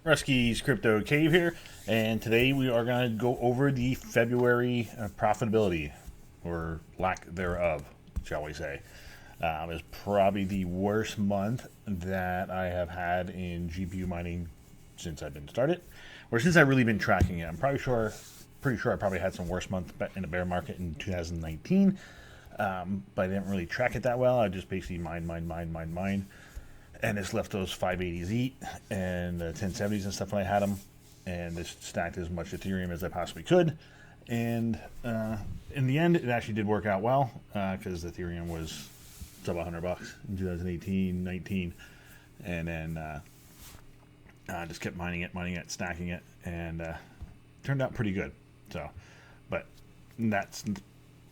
Ruski's Crypto Cave here, and today we are going to go over the February profitability, or lack thereof, shall we say. It's probably the worst month that I have had in GPU mining since I've been started, or since I've really been tracking it. I'm pretty sure I probably had some worse months in the bear market in 2019, but I didn't really track it that well. I just basically mine. And just left those 580s eat and 1070s and stuff when I had them, and just stacked as much Ethereum as I possibly could. And in the end, it actually did work out well because Ethereum was sub $100 in 2018, 19, and then just kept mining it, stacking it, and turned out pretty good. So, but that's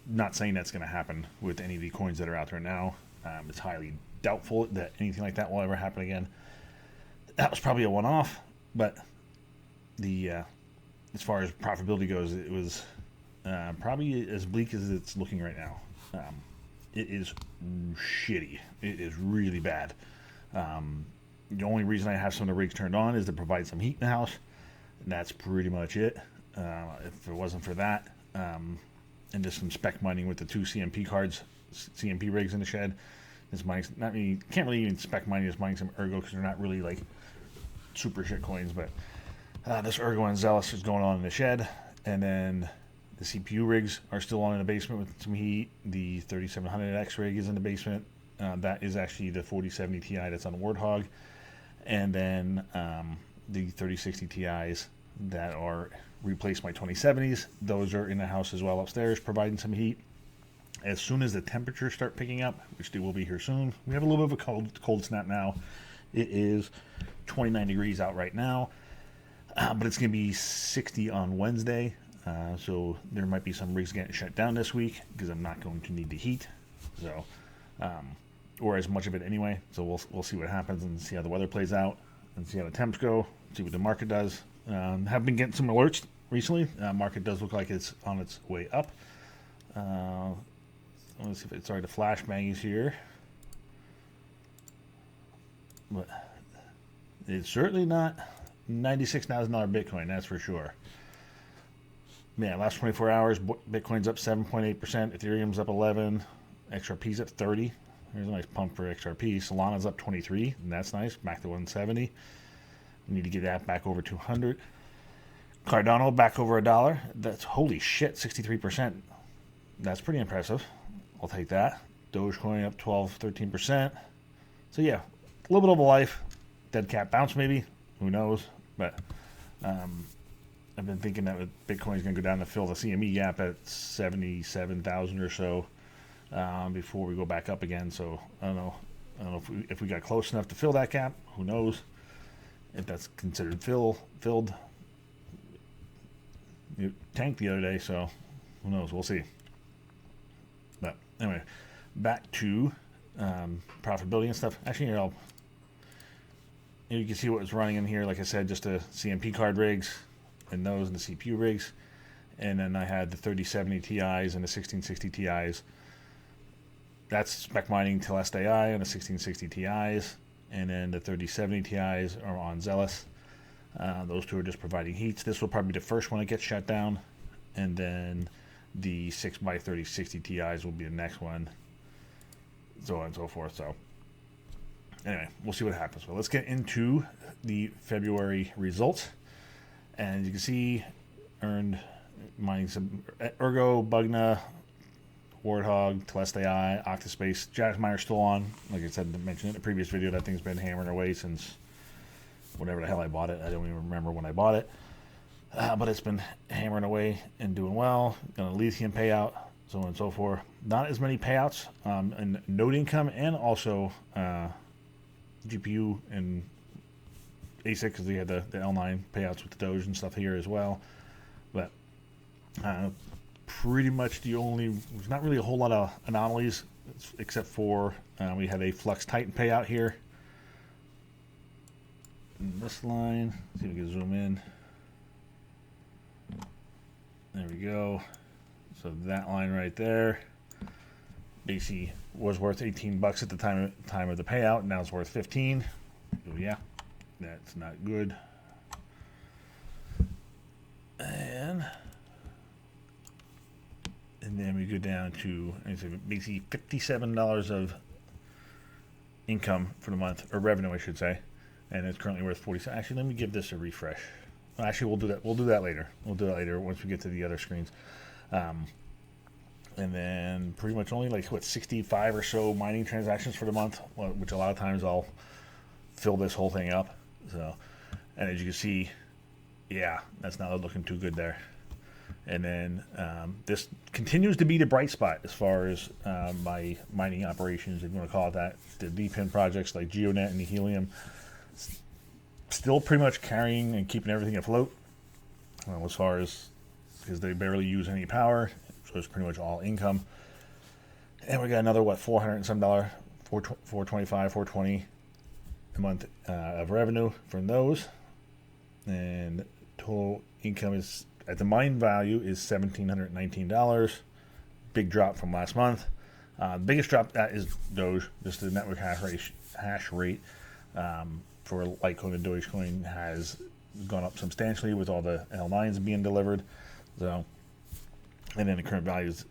not saying that's going to happen with any of the coins that are out there now. It's highly doubtful that anything like that will ever happen again. That was probably a one-off, but the as far as profitability goes, it was probably as bleak as it's looking right now. It is shitty. It is really bad. The only reason I have some of the rigs turned on is to provide some heat in the house, and that's pretty much it. If it wasn't for that, and just some spec mining with the two CMP rigs in the shed. This mining, can't really even spec mining. Just mining some Ergo because they're not really like super shit coins. But this Ergo and Zealous is going on in the shed, and then the CPU rigs are still on in the basement with some heat. The 3700X rig is in the basement. That is actually the 4070 Ti that's on the Warthog, and then the 3060 Ti's that are replaced by 2070s. Those are in the house as well upstairs, providing some heat. As soon as the temperatures start picking up, which they will be here soon, we have a little bit of a cold snap now. It is 29 degrees out right now, but it's going to be 60 on Wednesday. So there might be some rigs getting shut down this week because I'm not going to need the heat, so or as much of it anyway. So we'll see what happens and see how the weather plays out and see how the temps go. See what the market does. Have been getting some alerts recently. Market does look like it's on its way up. Let's see if it's the flashbangs here. But it's certainly not $96,000 Bitcoin, that's for sure. Man, last 24 hours, Bitcoin's up 7.8%, Ethereum's up 11%, XRP's up 30%. There's a nice pump for XRP. Solana's up 23%, and that's nice, back to 170. We need to get that back over 200. Cardano back over $1. That's holy shit, 63%. That's pretty impressive. I'll take that. Dogecoin up 12-13%. So yeah, a little bit of a life. Dead cat bounce maybe. Who knows? But I've been thinking that Bitcoin is going to go down to fill the CME gap at 77,000 or so before we go back up again. So I don't know if we got close enough to fill that gap. Who knows? If that's considered filled. It tanked the other day, so who knows? We'll see. But anyway, back to profitability and stuff. Actually, you can see what was running in here. Like I said, just the CMP card rigs and those and the CPU rigs. And then I had the 3070 Ti's and the 1660 Ti's. That's spec mining till SDI on the 1660 Ti's. And then the 3070 Ti's are on Zealous. Those two are just providing heats. This will probably be the first one that gets shut down. And then the 6x3060 Ti's will be the next one, so on and so forth. So anyway, we'll see what happens. But let's get into the February results. And you can see earned mining some Ergo, Bugna, Warthog, Teleste AI, Octaspace. Jax Miner's still on. Like I said, mentioned in the previous video, that thing's been hammering away since whenever the hell I bought it. I don't even remember when I bought it. But it's been hammering away and doing well. Got a lithium payout, so on and so forth. Not as many payouts in node income and also GPU and ASIC because we had the L9 payouts with the Doge and stuff here as well. But pretty much there's not really a whole lot of anomalies except for we had a Flux Titan payout here. In this line, see if we can zoom in. There we go. So that line right there, basically was worth $18 at the time of the payout. Now it's worth 15. So yeah, that's not good. And then we go down to basically $57 of income for the month, or revenue, I should say, and it's currently worth 47. Actually, let me give this a refresh. Well, actually, we'll do that. We'll do that later. We'll do that later once we get to the other screens. And then pretty much only 65 or so mining transactions for the month, which a lot of times I'll fill this whole thing up. So, and as you can see, yeah, that's not looking too good there. And then this continues to be the bright spot as far as my mining operations, if you want to call it that. The DPIN projects like GeoNet and the Helium still pretty much carrying and keeping everything afloat. As far as, because they barely use any power, so it's pretty much all income. And we got another $400 and some, 425, 420 a month of revenue from those, and total income is at the mine value is $1,719. Big drop from last month. Biggest drop that is Doge. Just the network hash rate for Litecoin and Dogecoin has gone up substantially with all the L9s being delivered. So, and then the current value is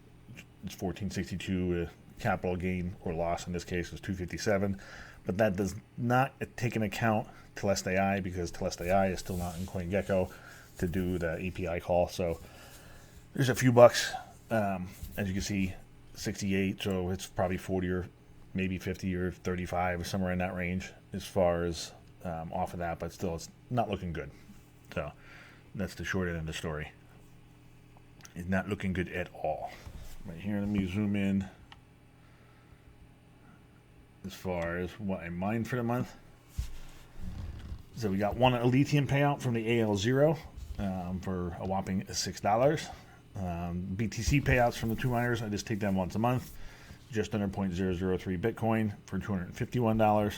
1462. Capital gain or loss in this case is 257, but that does not take into account Telest AI, because Telest AI is still not in CoinGecko to do the API call. So there's a few bucks, as you can see, 68. So it's probably 40 or maybe 50 or 35, somewhere in that range as far as off of that. But still, it's not looking good. So that's the short end of the story. It's not looking good at all. Right here, let me zoom in as far as what I mined for the month. So we got one lithium payout from the AL0 for a whopping $6. BTC payouts from the two miners, I just take them once a month, just under 0.003 Bitcoin for $251.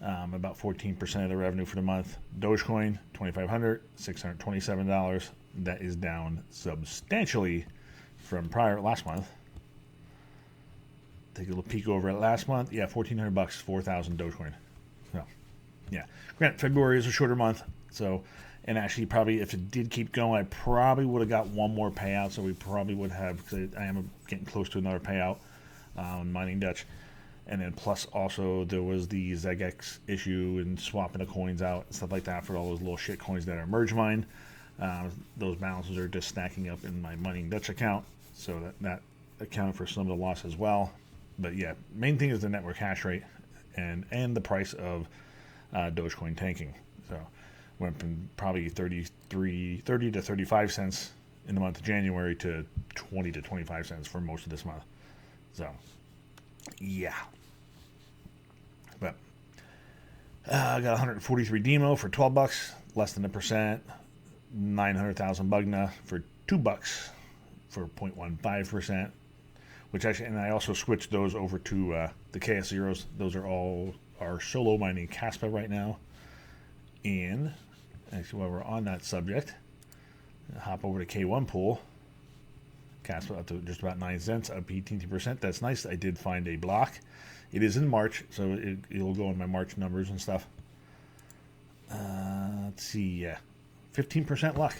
About 14% of the revenue for the month. Dogecoin, $2,500, $627. That is down substantially from last month. Take a little peek over at last month. Yeah, $1,400, 4,000 Dogecoin. So, yeah. Granted, February is a shorter month. So, and actually, probably if it did keep going, I probably would have got one more payout. So we probably would have, because I am getting close to another payout on Mining Dutch. And then plus also there was the ZegX issue and swapping the coins out and stuff like that for all those little shit coins that are merge mine. Those balances are just stacking up in my Mining Dutch account. So that accounted for some of the loss as well. But yeah, main thing is the network hash rate and the price of Dogecoin tanking. So went from probably 30 to 35 cents in the month of January to 20 to 25 cents for most of this month. So yeah. But I got 143 DIMO for $12, less than 1%. 900,000 Bugna for $2 for 0.15%. Which actually, and I also switched those over to the KS0s. Those are all our solo mining Caspa right now. And actually, while we're on that subject, I'll hop over to K1 pool. Caspa up to just about 9 cents, up 18%. That's nice. I did find a block. It is in March, so it'll go in my March numbers and stuff. Let's see, yeah, 15% luck.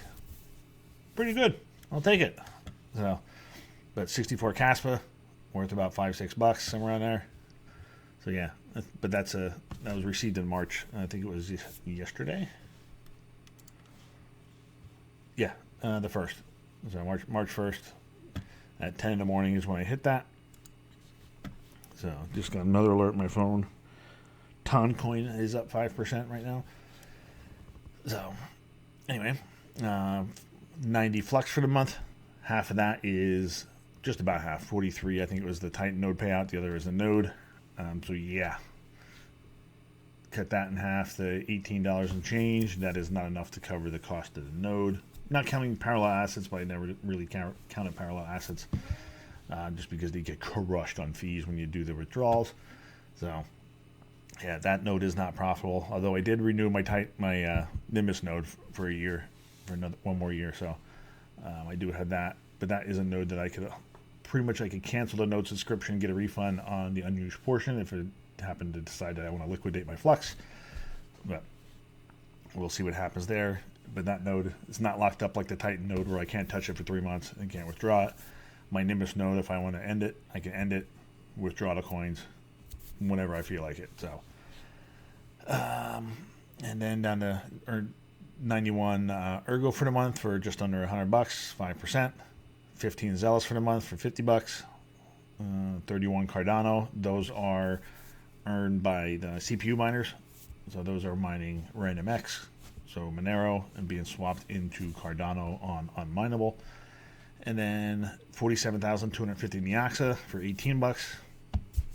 Pretty good. I'll take it. So. But 64 Caspa, worth about $5-6, somewhere around there. So yeah, but that was received in March. I think it was yesterday. Yeah, the 1st. So March 1st at 10 in the morning is when I hit that. So just got another alert on my phone. Toncoin is up 5% right now. So anyway, 90 flux for the month. Half of that is just about half, 43. I think it was the Titan node payout. The other is the node. So yeah, cut that in half. The $18 and change. That is not enough to cover the cost of the node. Not counting parallel assets, but I never really counted parallel assets, just because they get crushed on fees when you do the withdrawals. So yeah, that node is not profitable. Although I did renew my Nimbus node for a year, for one more year. So I do have that, but that is a node that I could cancel the node subscription, get a refund on the unused portion if it happened to decide that I want to liquidate my flux. But We'll see what happens there. But that node is not locked up like the Titan node where I can't touch it for 3 months and can't withdraw it. My Nimbus node, if I want to end it, I can end it, withdraw the coins whenever I feel like it. So, and then down to 91 Ergo for the month for just under $100, 5%. 15 Zealous for the month for $50. 31 Cardano. Those are earned by the CPU miners. So those are mining RandomX, so Monero, and being swapped into Cardano on unminable. And then 47,250 Neoxa for $18.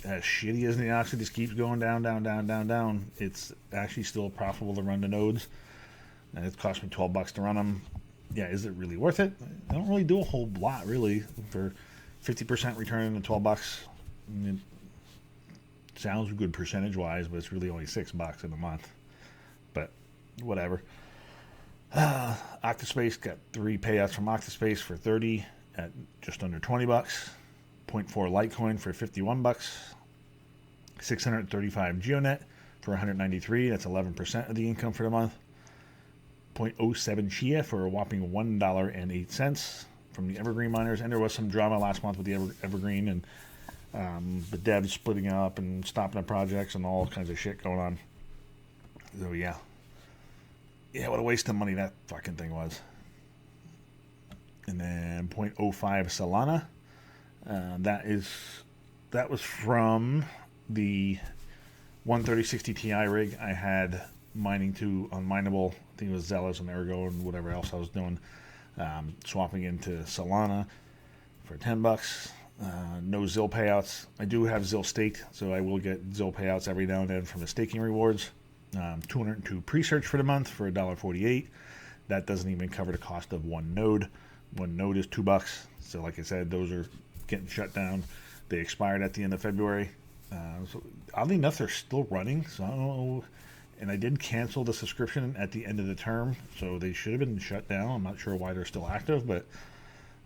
As shitty as Neoxa just keeps going down, down, down, down, down, it's actually still profitable to run the nodes. And it cost me $12 to run them. Yeah, is it really worth it? I don't really do a whole lot, really, for 50% return on $12. It sounds good percentage-wise, but it's really only $6 in a month. But whatever. Octaspace got 3 payouts from Octaspace for $30 at just under $20. 0.4 Litecoin for $51. 635 Geonet for $193. That's 11% of the income for the month. 0.07 Chia for a whopping $1.08 from the Evergreen miners. And there was some drama last month with the Evergreen and the devs splitting up and stopping the projects and all kinds of shit going on. So yeah, what a waste of money that fucking thing was. And then 0.05 Solana. That was from the 13060 Ti rig I had mining to unminable. I think it was Zealous and Ergo and whatever else I was doing. Swapping into Solana for $10. No ZIL payouts. I do have ZIL staked, so I will get ZIL payouts every now and then from the staking rewards. 202 pre-search for the month for $1.48. That doesn't even cover the cost of one node. One node is $2. So like I said, those are getting shut down. They expired at the end of February. So oddly enough, they're still running. So I don't know. And I did cancel the subscription at the end of the term, so they should have been shut down. I'm not sure why they're still active, but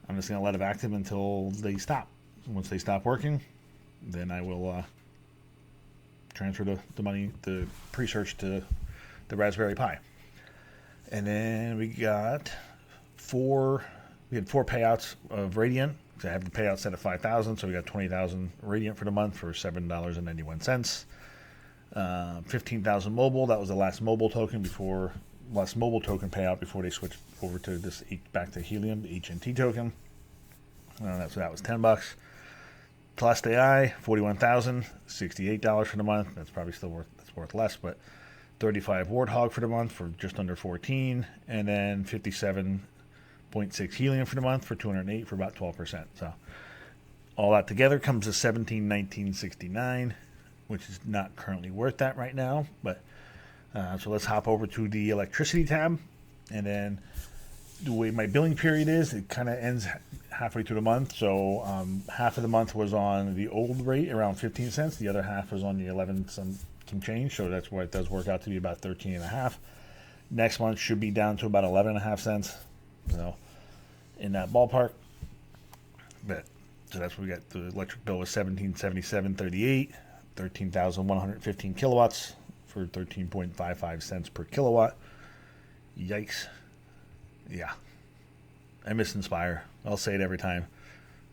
I'm just going to let them active until they stop. Once they stop working, then I will transfer the money, the pre-search to the Raspberry Pi. And then we had 4 payouts of Radiant. So I have the payout set at 5,000, so we got 20,000 Radiant for the month for $7.91. 15,000 mobile. That was the last mobile token payout before they switched over to this back to Helium, the HNT token. So that was $10. Plus AI, 41,000, $68 for the month. That's probably still worth less, but 35 Warthog for the month for just under 14, and then 57.6 Helium for the month for 208 for about 12%. So all that together comes to 1719.69, which is not currently worth that right now. But so let's hop over to the electricity tab, and then the way my billing period is, it kind of ends halfway through the month. So half of the month was on the old rate, around 15 cents. The other half was on the 11 some change. So that's why it does work out to be about 13.5. Next month should be down to about 11.5 cents. So in that ballpark. But so that's what we got. The electric bill was $1777.38, 13,115 kilowatts for 13.55 cents per kilowatt. Yikes. Yeah. I miss Inspire. I'll say it every time.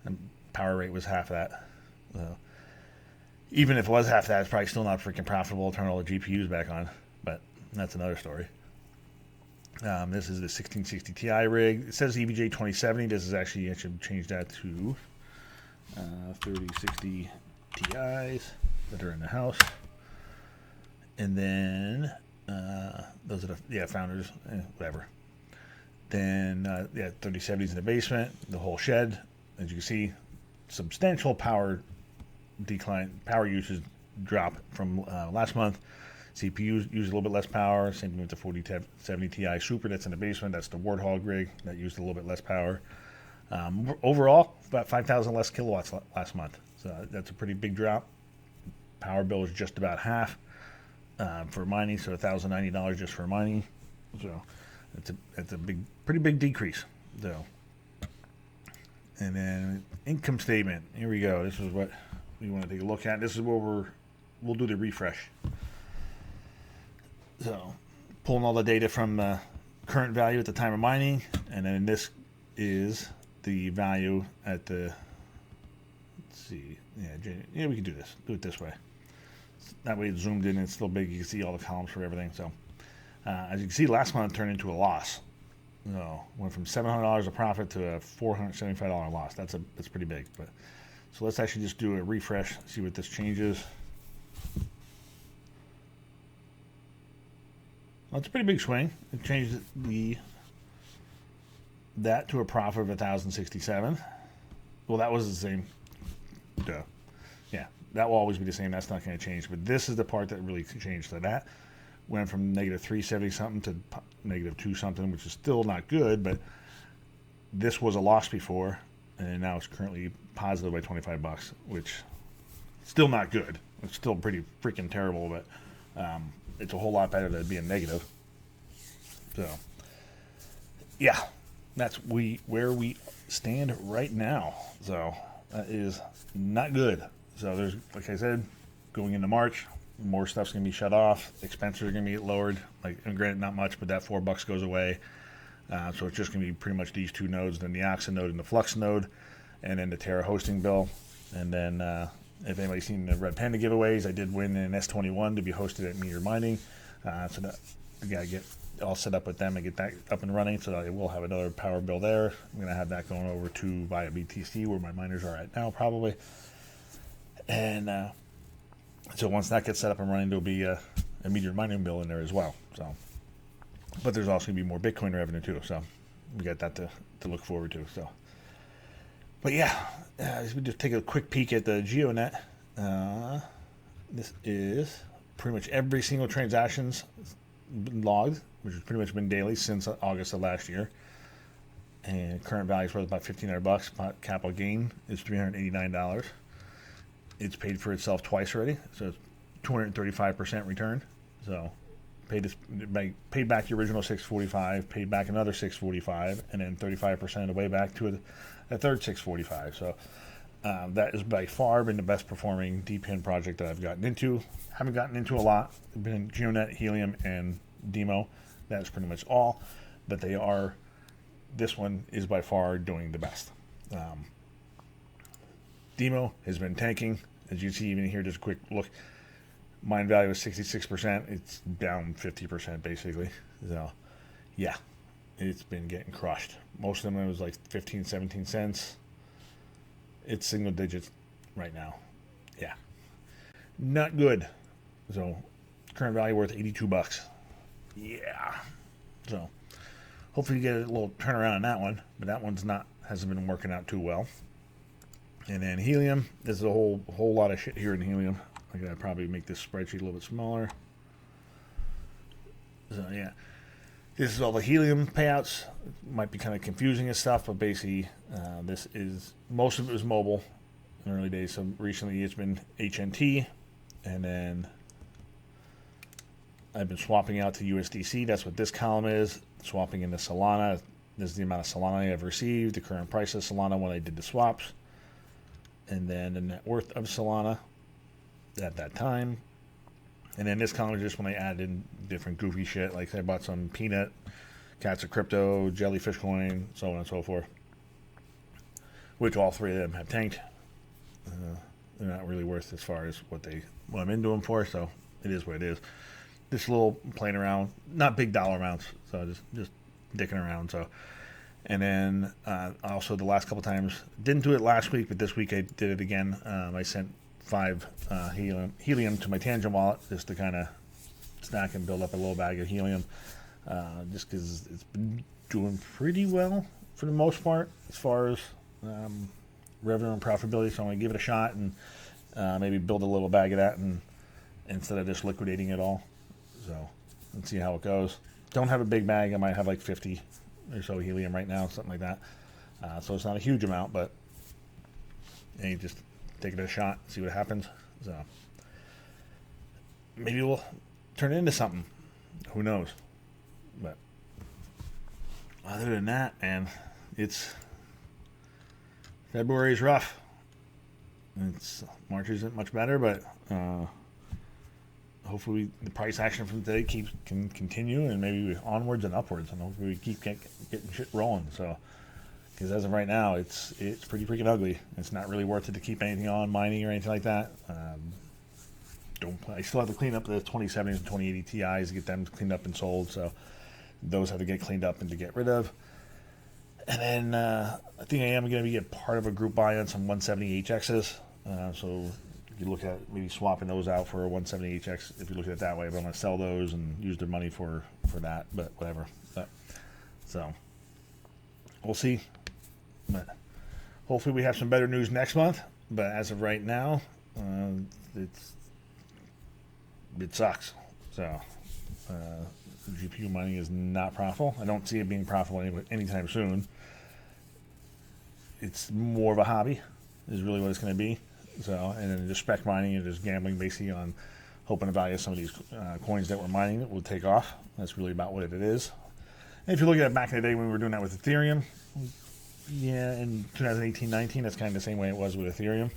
And power rate was half that. So even if it was half that, it's probably still not freaking profitable to turn all the GPUs back on. But that's another story. This is the 1660 Ti rig. It says EVJ 2070. This is actually, I should change that to 3060 Ti's that are in the house. And then those are the founders, whatever. Then 3070s in the basement, the whole shed. As you can see, substantial power usage drop from last month. CPU used a little bit less power. Same thing with the 4070 Ti Super that's in the basement. That's the Warthog rig that used a little bit less power. Overall, about 5,000 less kilowatts last month. So that's a pretty big drop. Power bill is just about half for mining, so $1,090 just for mining. So it's a pretty big decrease. So, and then income statement. Here we go. This is what we want to take a look at. This is where we'll do the refresh. So pulling all the data from the current value at the time of mining, and then this is the value at the, let's see, yeah, we can do this. Do it this way. That way it's zoomed in and it's still big. You can see all the columns for everything. So as you can see, last month turned into a loss. No, went from $700 of profit to a $475 loss. That's pretty big. But so let's actually just do a refresh, see what this changes. Well, it's a pretty big swing. It changed that to a profit of 1,067. Well, that was the same. Duh. Yeah, that will always be the same. That's not going to change. But this is the part that really changed. So that went from negative 370 something to negative 2 something, which is still not good. But this was a loss before, and now it's currently positive by 25 bucks, which still not good. It's still pretty freaking terrible, but it's a whole lot better than being negative. So, yeah, that's where we stand right now. So that is not good. So there's, like I said, going into March, more stuff's gonna be shut off. Expenses are gonna be lowered. Like, and granted, not much, but that $4 goes away. So it's just gonna be pretty much these two nodes, then the Oxen node and the Flux node, and then the Terra hosting bill. And then if anybody's seen the Red Panda giveaways, I did win an S21 to be hosted at Meteor Mining. So that I gotta get all set up with them and get that up and running. So I will have another power bill there. I'm gonna have that going over to via BTC, where my miners are at now, probably. And so once that gets set up and running, there'll be a Meteor Mining bill in there as well. So, but there's also gonna be more Bitcoin revenue too. So we got that to look forward to. So, but yeah, we just take a quick peek at the GeoNet. This is pretty much every single transaction's been logged, which has pretty much been daily since August of last year. And current value is worth about $1,500. Capital gain is $389. It's paid for itself twice already, so it's 235% return. So paid back the original $645, paid back another $645, and then 35% of the way back to a third $645. So that has by far been the best performing DPN project that I've gotten into. Haven't gotten into a lot. I've been in GeoNet, Helium, and DIMO. That's pretty much all. But this one is by far doing the best. DIMO has been tanking. As you see even here, just a quick look. Mine value is 66%. It's down 50% basically. So, yeah, it's been getting crushed. Most of them, it was like 15, 17 cents. It's single digits right now. Yeah, not good. So, current value worth 82 bucks. Yeah. So, hopefully you get a little turnaround on that one, but that one's hasn't been working out too well. And then Helium, there's a whole lot of shit here in Helium. I gotta probably make this spreadsheet a little bit smaller. So yeah, this is all the Helium payouts. It might be kind of confusing and stuff, but basically, most of it was mobile in the early days. So recently, it's been HNT, and then I've been swapping out to USDC. That's what this column is. Swapping into Solana. This is the amount of Solana I've received, the current price of Solana when I did the swaps, and then the net worth of Solana at that time. And then this column is just when I added in different goofy shit, like I bought some peanut, cats of crypto, jellyfish coin, so on and so forth, which all three of them have tanked. They're not really worth as far as what I'm into them for, so it is what it is. Just a little playing around, not big dollar amounts, so just dicking around. So, and then also the last couple times, didn't do it last week, but this week I did it again. I sent 5 helium to my Tangent wallet just to kind of stack and build up a little bag of helium, just because it's been doing pretty well for the most part as far as revenue and profitability. So I'm gonna give it a shot and maybe build a little bag of that, and instead of just liquidating it all. So let's see how it goes. Don't have a big bag. I might have like 50 or so helium right now, something like that. So it's not a huge amount, but you just take it a shot, see what happens. So maybe we'll turn it into something. Who knows? But other than that, man, February's rough. March isn't much better, but hopefully the price action from today can continue, and maybe onwards and upwards, and hopefully we keep getting shit rolling. So, because as of right now, it's pretty freaking ugly. It's not really worth it to keep anything on mining or anything like that. I still have to clean up the 2070s and 2080 Ti's to get them cleaned up and sold. So those have to get cleaned up and to get rid of. And then I think I am going to be a part of a group buy on some 170 HXs. So you look at maybe swapping those out for a 170 HX if you look at it that way. But I'm going to sell those and use their money for that. But whatever. So we'll see. But hopefully we have some better news next month. But as of right now, it sucks. So GPU mining is not profitable. I don't see it being profitable anytime soon. It's more of a hobby, is really what it's going to be. So, and then just spec mining and just gambling basically on hoping the value of some of these coins that we're mining will take off. That's really about what it is. And if you look at it back in the day when we were doing that with Ethereum, yeah, in 2018-19, that's kind of the same way it was with Ethereum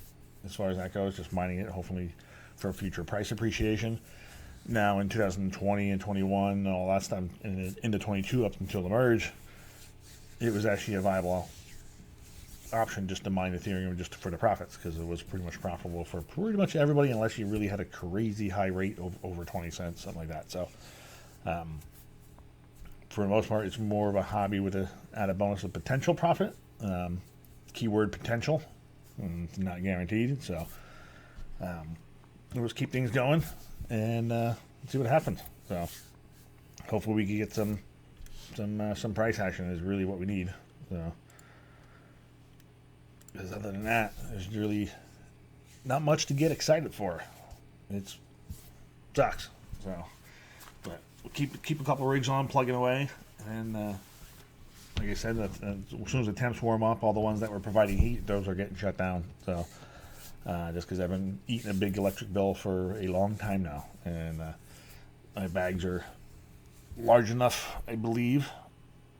as far as that goes, just mining it hopefully for future price appreciation. Now in 2020 and 21, all that stuff, and into 22 up until the merge, it was actually a viable option just to mine Ethereum just for the profits, because it was pretty much profitable for pretty much everybody unless you really had a crazy high rate of over 20 cents, something like that. So for the most part, it's more of a hobby with a added bonus of potential profit. Keyword potential, not guaranteed. So we'll just keep things going and see what happens. So hopefully we can get some price action is really what we need. So because other than that, there's really not much to get excited for. It sucks. So, but we'll keep a couple rigs on, plugging away, and like I said, as soon as the temps warm up, all the ones that were providing heat, those are getting shut down. So. Just because I've been eating a big electric bill for a long time now, and my bags are large enough, I believe,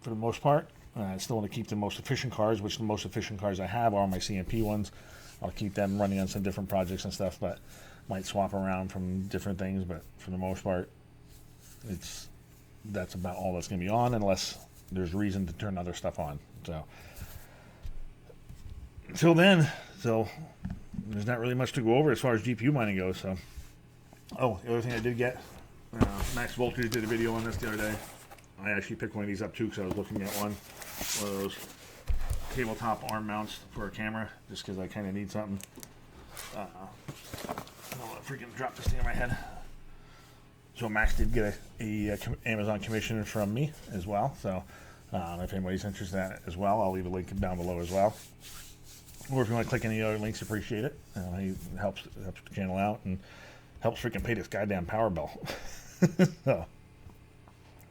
for the most part. I still want to keep the most efficient cars, which the most efficient cars I have are my CMP ones. I'll keep them running on some different projects and stuff, but might swap around from different things. But for the most part, that's about all that's going to be on, unless there's reason to turn other stuff on. So until then, there's not really much to go over as far as GPU mining goes. So, the other thing I did get, Max Voltage did a video on this the other day. I actually picked one of these up too because I was looking at one of those tabletop arm mounts for a camera, just because I kind of need something. I don't want to freaking drop this thing on my head. So Max did get a Amazon commission from me as well. So if anybody's interested in that as well, I'll leave a link down below as well. Or if you want to click any other links, appreciate it. It helps the channel out and helps freaking pay this goddamn power bill. So,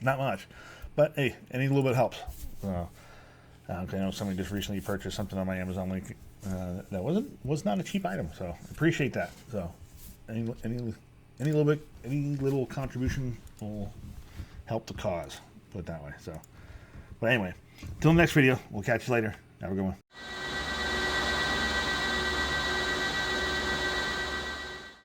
not much, but hey, any little bit helps. I know somebody just recently purchased something on my Amazon link that was not a cheap item, so appreciate that. So, any little contribution will help the cause. Put it that way. So, but anyway, till the next video, we'll catch you later. Have a good one.